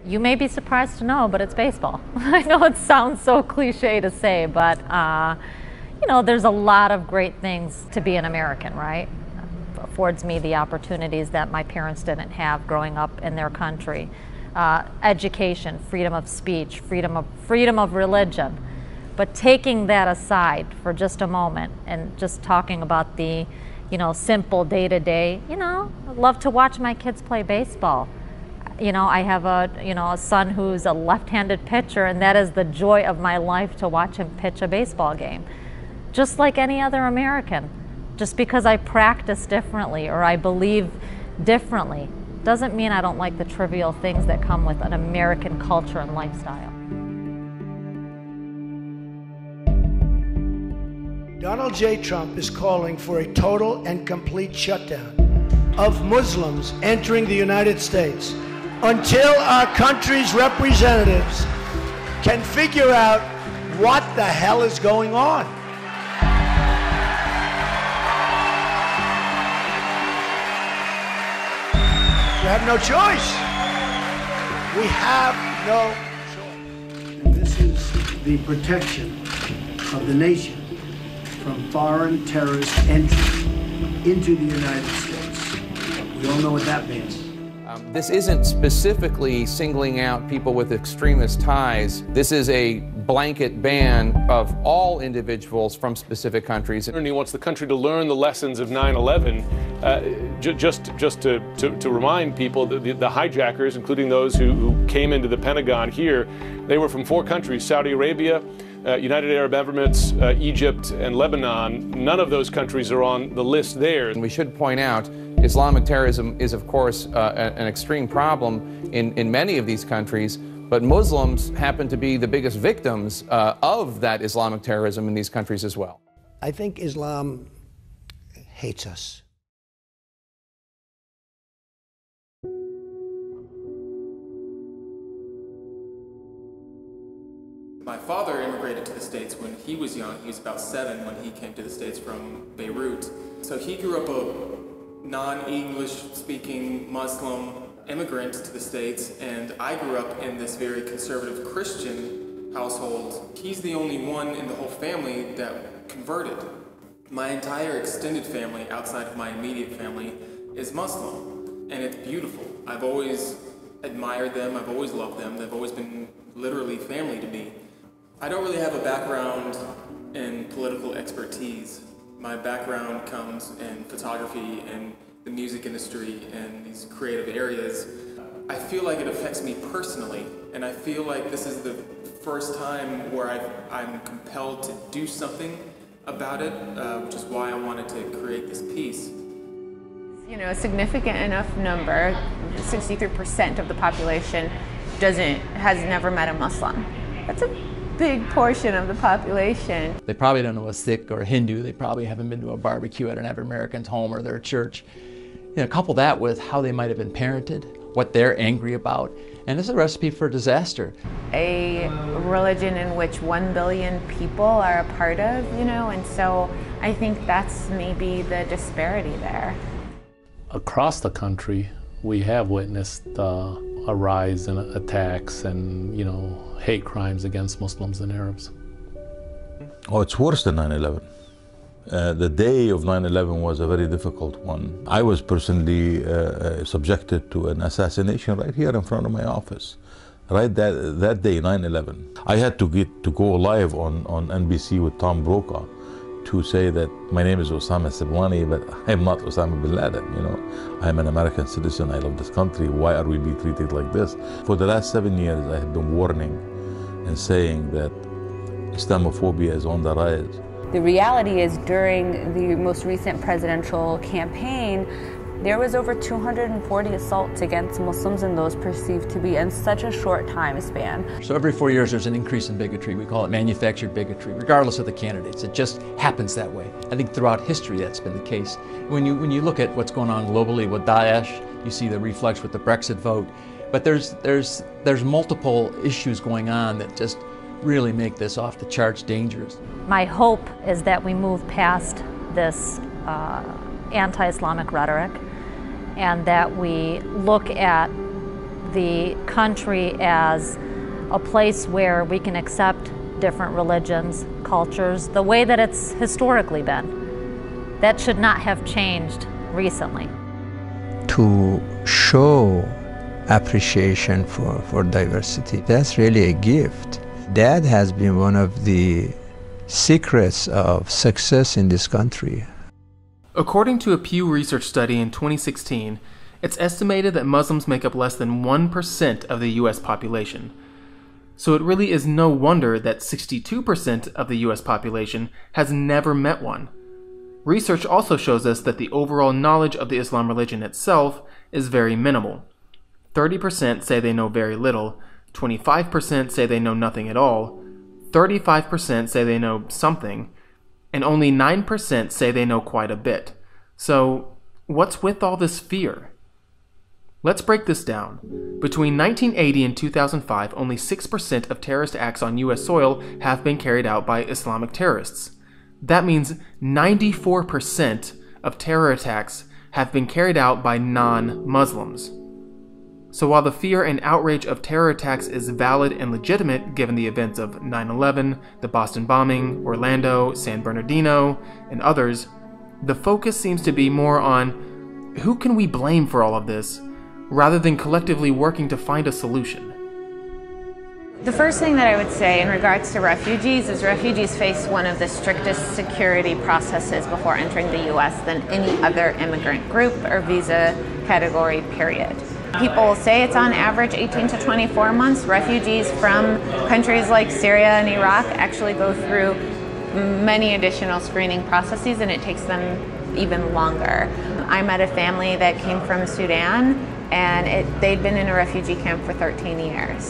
You may be surprised to know, but it's baseball. I know it sounds so cliche to say, but you know, there's a lot of great things to be an American, right? It affords me the opportunities that my parents didn't have growing up in their country. Education, freedom of speech, freedom of religion. But taking that aside for just a moment and just talking about the, you know, simple day-to-day, you know, I love to watch my kids play baseball. You know, I have a son who's a left-handed pitcher, and that is the joy of my life to watch him pitch a baseball game. Just like any other American. Just because I practice differently or I believe differently doesn't mean I don't like the trivial things that come with an American culture and lifestyle. Donald J. Trump is calling for a total and complete shutdown of Muslims entering the United States until our country's representatives can figure out what the hell is going on. We have no choice. We have no choice. And this is the protection of the nation from foreign terrorist entry into the United States. We all know what that means. This isn't specifically singling out people with extremist ties. This is a blanket ban of all individuals from specific countries. And he wants the country to learn the lessons of 9/11. Just to remind people, the hijackers, including those who came into the Pentagon here, they were from 4 countries: Saudi Arabia, United Arab Emirates, Egypt, and Lebanon. None of those countries are on the list there. And we should point out, Islamic terrorism is, of course, an extreme problem in many of these countries, but Muslims happen to be the biggest victims of that Islamic terrorism in these countries as well. I think Islam hates us. My father immigrated to the States when he was young. He was about 7 when he came to the States from Beirut. So he grew up a non-English speaking Muslim immigrant to the States, and I grew up in this very conservative Christian household. He's the only one in the whole family that converted. My entire extended family, outside of my immediate family, is Muslim, and it's beautiful. I've always admired them, I've always loved them, they've always been literally family to me. I don't really have a background in political expertise. My background comes in photography and the music industry and these creative areas. I feel like it affects me personally, and I feel like this is the first time where I'm compelled to do something about it, which is why I wanted to create this piece. You know, a significant enough number, 63% of the population has never met a Muslim. That's a big portion of the population. They probably don't know a Sikh or a Hindu. They probably haven't been to a barbecue at an African American's home or their church. You know, couple that with how they might have been parented, what they're angry about, and it's a recipe for disaster. A religion in which 1 billion people are a part of, you know, and so I think that's maybe the disparity there. Across the country, we have witnessed a rise in attacks and, you know, hate crimes against Muslims and Arabs. Oh, it's worse than 9/11. The day of 9/11 was a very difficult one. I was personally subjected to an assassination right here in front of my office. Right that day, 9/11. I had to go live on NBC with Tom Brokaw to say that my name is Osama Silwani, but I'm not Osama bin Laden, you know. I'm an American citizen, I love this country, why are we being treated like this? For the last 7 years, I have been warning and saying that Islamophobia is on the rise. The reality is, during the most recent presidential campaign, there was over 240 assaults against Muslims, and those perceived to be in such a short time span. So every 4 years there's an increase in bigotry. We call it manufactured bigotry, regardless of the candidates. It just happens that way. I think throughout history that's been the case. When you look at what's going on globally with Daesh, you see the reflex with the Brexit vote. But there's multiple issues going on that just really make this off the charts dangerous. My hope is that we move past this anti-Islamic rhetoric and that we look at the country as a place where we can accept different religions, cultures, the way that it's historically been. That should not have changed recently. To show appreciation for diversity, that's really a gift. That has been one of the secrets of success in this country. According to a Pew Research study in 2016, it's estimated that Muslims make up less than 1% of the U.S. population. So it really is no wonder that 62% of the U.S. population has never met one. Research also shows us that the overall knowledge of the Islam religion itself is very minimal. 30% say they know very little, 25% say they know nothing at all, 35% say they know something, and only 9% say they know quite a bit. So, what's with all this fear? Let's break this down. Between 1980 and 2005, only 6% of terrorist acts on U.S. soil have been carried out by Islamic terrorists. That means 94% of terror attacks have been carried out by non-Muslims. So while the fear and outrage of terror attacks is valid and legitimate given the events of 9/11, the Boston bombing, Orlando, San Bernardino, and others, the focus seems to be more on who can we blame for all of this, rather than collectively working to find a solution. The first thing that I would say in regards to refugees is refugees face one of the strictest security processes before entering the U.S. than any other immigrant group or visa category, period. People say it's on average 18 to 24 months. Refugees from countries like Syria and Iraq actually go through many additional screening processes, and it takes them even longer. I met a family that came from Sudan, and they'd been in a refugee camp for 13 years,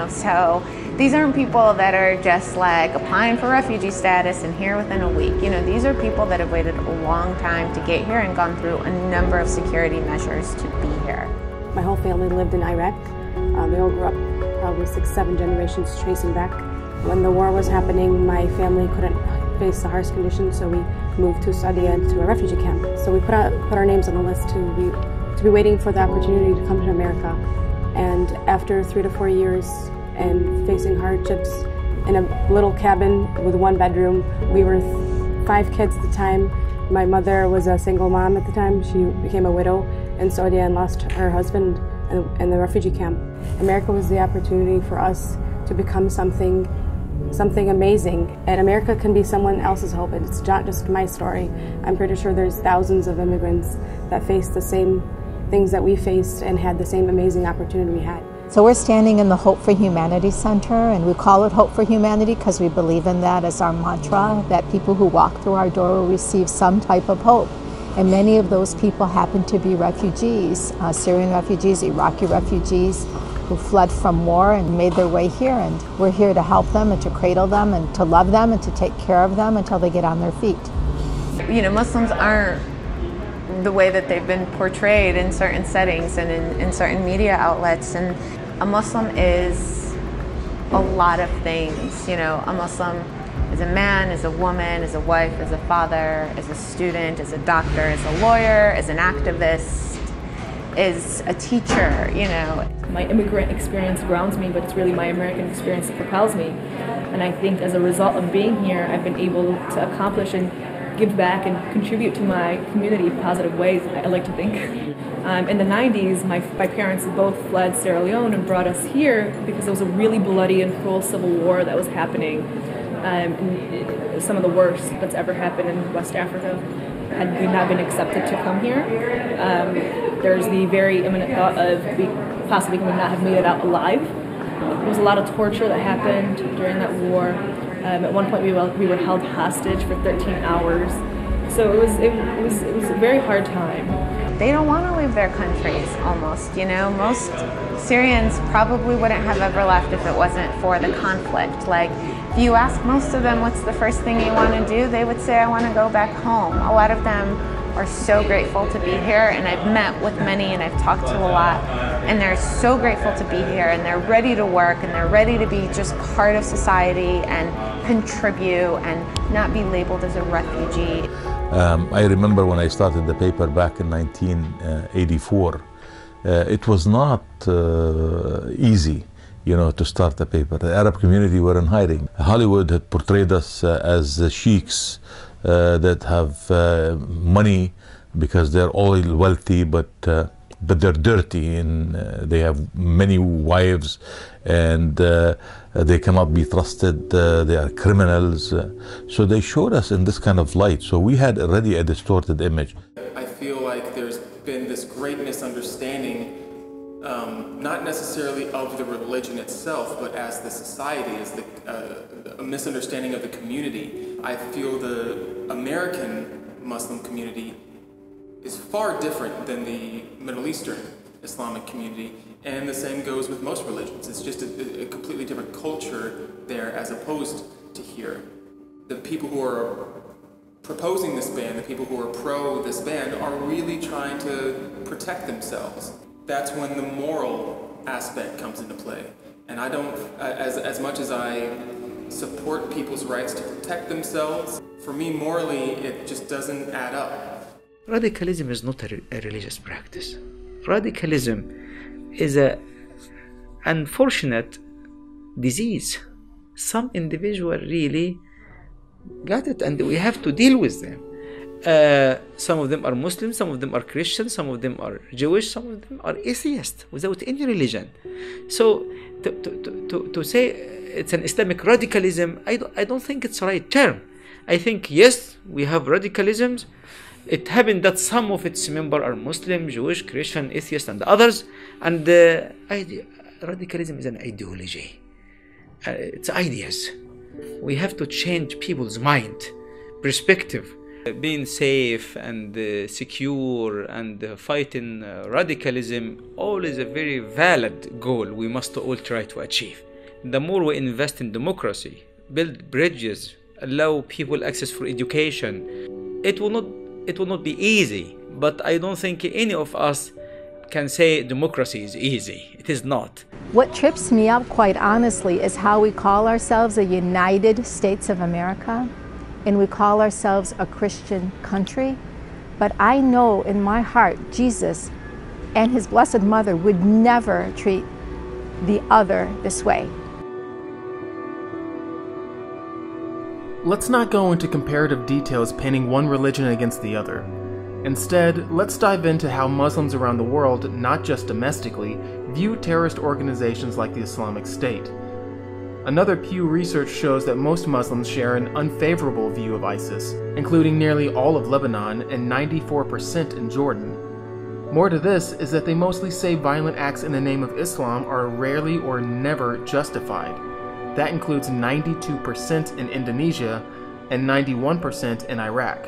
so these aren't people that are just like applying for refugee status and here within a week. These are people that have waited a long time to get here and gone through a number of security measures to be here. My whole family lived in Iraq. They all grew up probably 6-7 generations tracing back. When the war was happening, my family couldn't face the harsh conditions, so we moved to Saudi to a refugee camp. So we put our names on the list to be waiting for the opportunity to come to America. And after 3 to 4 years and facing hardships in a little cabin with 1 bedroom, we were 5 kids at the time. My mother was a single mom at the time. She became a widow in Saudi and lost her husband in the refugee camp. America was the opportunity for us to become something amazing. And America can be someone else's hope. It's not just my story. I'm pretty sure there's thousands of immigrants that face the same things that we faced and had the same amazing opportunity we had. So we're standing in the Hope for Humanity Center, and we call it Hope for Humanity because we believe in that as our mantra, that people who walk through our door will receive some type of hope. And many of those people happen to be refugees, Syrian refugees, Iraqi refugees, who fled from war and made their way here. And we're here to help them and to cradle them and to love them and to take care of them until they get on their feet. Muslims aren't the way that they've been portrayed in certain settings and in certain media outlets. And a Muslim is a lot of things. A Muslim is a man, is a woman, is a wife, is a father, is a student, is a doctor, is a lawyer, is an activist, is a teacher, My immigrant experience grounds me, but it's really my American experience that propels me. And I think as a result of being here, I've been able to accomplish and give back and contribute to my community in positive ways, I like to think. In the 90s, my parents both fled Sierra Leone and brought us here because there was a really bloody and cruel civil war that was happening. Some of the worst that's ever happened in West Africa. Had we not been accepted to come here, there's the very imminent thought of we possibly would not have made it out alive. There was a lot of torture that happened during that war. At one point, we were held hostage for 13 hours. So it was a very hard time. They don't want to leave their countries, almost. Most Syrians probably wouldn't have ever left if it wasn't for the conflict. Like, if you ask most of them what's the first thing you want to do, they would say, I want to go back home. A lot of them are so grateful to be here, and I've met with many and I've talked to a lot, and they're so grateful to be here, and they're ready to work, and they're ready to be just part of society and contribute and not be labeled as a refugee. I remember when I started the paper back in 1984, It was not easy, you know, to start a paper. The Arab community were in hiding. Hollywood had portrayed us as the sheiks that have money because they're oil wealthy, but they're dirty and they have many wives, and they cannot be trusted. They are criminals. So they showed us in this kind of light. So we had already a distorted image. I feel like there's been this great misunderstanding, not necessarily of the religion itself, but as the society, as a misunderstanding of the community. I feel the American Muslim community is far different than the Middle Eastern Islamic community, and the same goes with most religions. It's just a completely different culture there as opposed to here. The people who are proposing this ban, the people who are pro this ban, are really trying to protect themselves. That's when the moral aspect comes into play. And I don't, as much as I support people's rights to protect themselves, for me morally it just doesn't add up. Radicalism is not a religious practice. Radicalism is an unfortunate disease. Some individual really got it, and we have to deal with them. Some of them are Muslims, some of them are Christians, some of them are Jewish, some of them are atheists without any religion. So to say it's an Islamic radicalism, I don't think it's the right term. I think, yes, we have radicalisms. It happened that some of its members are Muslim, Jewish, Christian, atheist, and others. And radicalism is an ideology. It's ideas. We have to change people's mind, perspective. Being safe and secure and fighting radicalism, all is a very valid goal we must all try to achieve. The more we invest in democracy, build bridges, allow people access for education, it will not be easy, but I don't think any of us can say democracy is easy. It is not. What trips me up, quite honestly, is how we call ourselves a United States of America, and we call ourselves a Christian country. But I know in my heart, Jesus and his Blessed Mother would never treat the other this way. Let's not go into comparative details painting one religion against the other. Instead, let's dive into how Muslims around the world, not just domestically, view terrorist organizations like the Islamic State. Another Pew research shows that most Muslims share an unfavorable view of ISIS, including nearly all of Lebanon and 94% in Jordan. More to this is that they mostly say violent acts in the name of Islam are rarely or never justified. That includes 92% in Indonesia and 91% in Iraq.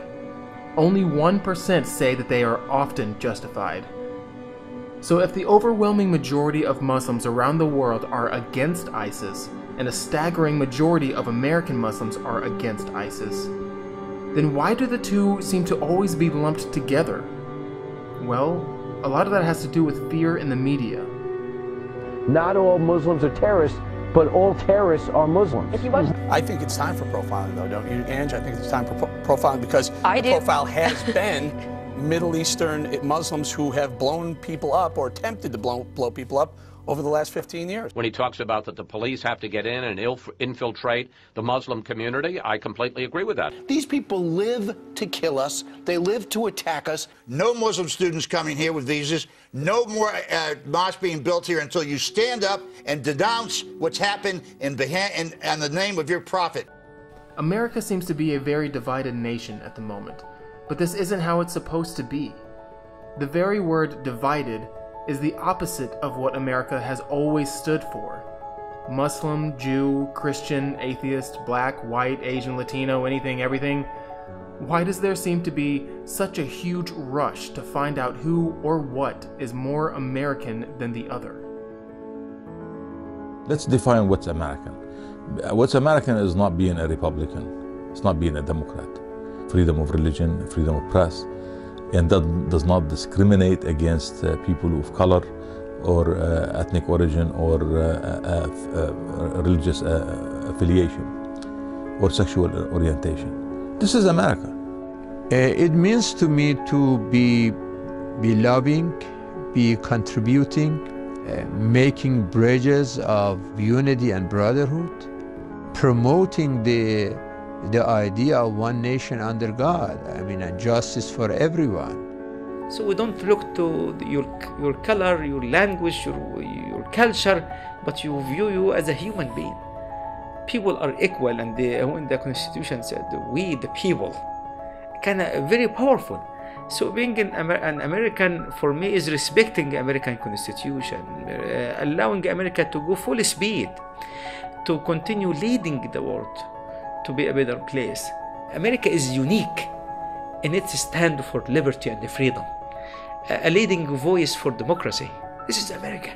Only 1% say that they are often justified. So if the overwhelming majority of Muslims around the world are against ISIS, and a staggering majority of American Muslims are against ISIS, then why do the two seem to always be lumped together? Well, a lot of that has to do with fear in the media. Not all Muslims are terrorists, but all terrorists are Muslims. I think it's time for profiling, though, don't you, Ange? I think it's time for profiling because the profile has been Middle Eastern Muslims who have blown people up or attempted to blow people up over the last 15 years. When he talks about that the police have to get in and infiltrate the Muslim community, I completely agree with that. These people live to kill us. They live to attack us. No Muslim students coming here with visas. No more mosques being built here until you stand up and denounce what's happened in the name of your prophet. America seems to be a very divided nation at the moment, but this isn't how it's supposed to be. The very word divided is the opposite of what America has always stood for. Muslim, Jew, Christian, atheist, black, white, Asian, Latino, anything, everything. Why does there seem to be such a huge rush to find out who or what is more American than the other? Let's define what's American. What's American is not being a Republican. It's not being a Democrat. Freedom of religion, freedom of press, and that does not discriminate against people of color or ethnic origin or religious affiliation or sexual orientation. This is America. It means to me to be loving, be contributing, making bridges of unity and brotherhood, promoting the idea of one nation under God, I mean, and justice for everyone. So we don't look to your color, your language, your culture, but you view you as a human being. People are equal, and when the Constitution said, we the people, kind of very powerful. So being an American, for me, is respecting the American Constitution, allowing America to go full speed, to continue leading the world to be a better place. America is unique in its stand for liberty and freedom, a leading voice for democracy. This is America.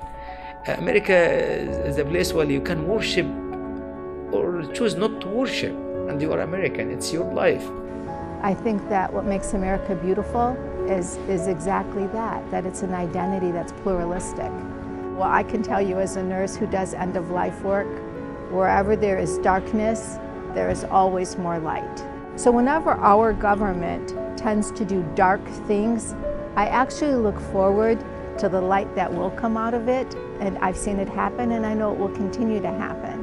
America is a place where you can worship or choose not to worship, and you are American. It's your life. I think that what makes America beautiful is exactly that it's an identity that's pluralistic. Well, I can tell you as a nurse who does end-of-life work, wherever there is darkness, there is always more light. So whenever our government tends to do dark things, I actually look forward to the light that will come out of it, and I've seen it happen, and I know it will continue to happen.